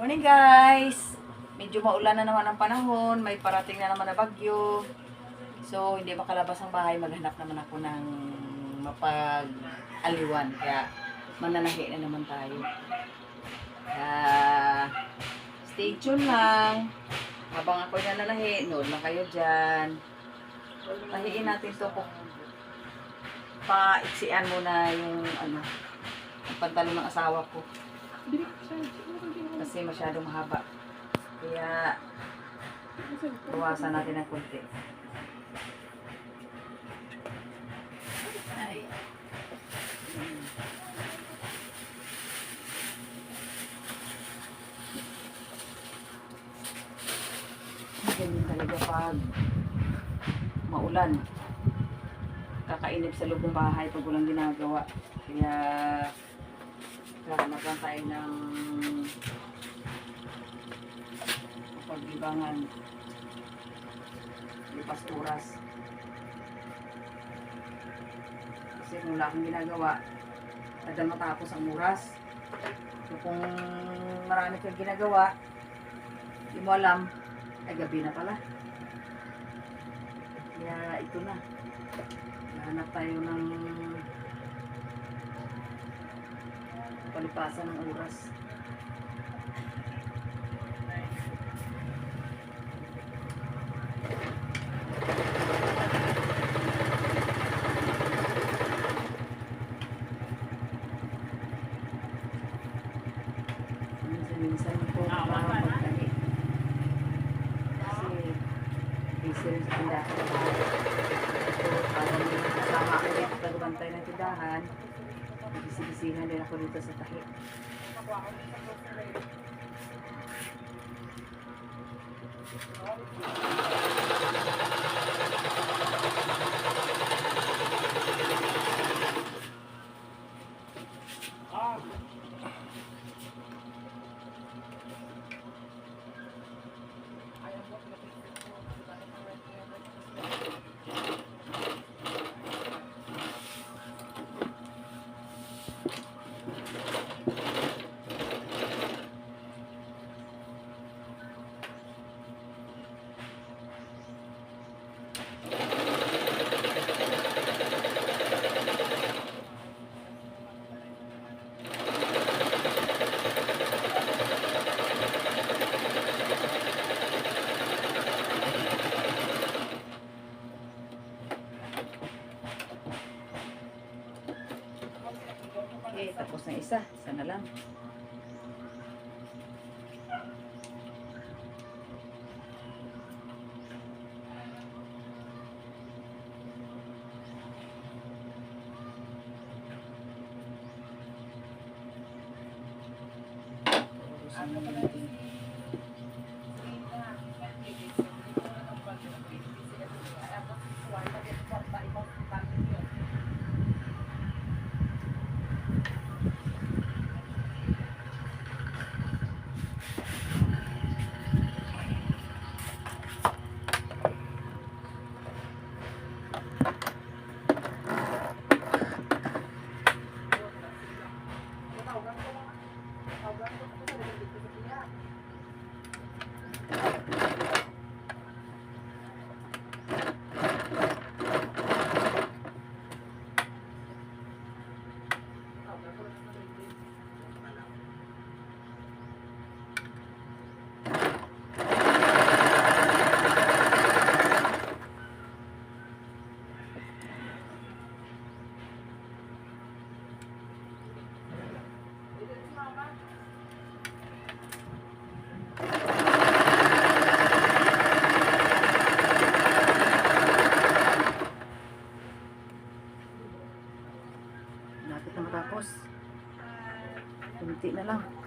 Morning guys! Medyo maulan na naman ang panahon, may parating na naman na bagyo. So, hindi makalabas ang bahay, maghanap naman ako ng mapag-aliwan. Kaya, mananahi na naman tayo. Kaya, stay tuned lang. Habang ako'y nananahi, nood lang kayo dyan. Tahiin natin ito kung paiksian muna yung ang pantalon ng asawa ko. Kasi masyadong mahaba. Kaya, bawasan natin ng konti. Ay. Ganyan talaga pag maulan. Kakainip sa loob ng bahay pag walang ginagawa. Kaya, kahanap lang tayo ng paglibangan, lipas oras. Kasi kung wala akong ginagawa, agad matapos ang oras. So, kung marami kang ginagawa, hindi mo alam, ay gabi na pala. Kaya ito na. Hanap tayo ng palipasan ng oras. Minsan po magkani. Kasi busy rin sa tindahan. So, parang kasama ako dito pagbantay ng tindahan. Bisi-bisihan din ako dito sa tahi. Okay, tapos na isa. Isa na lang. Lapit na matapos. Kunti na lang.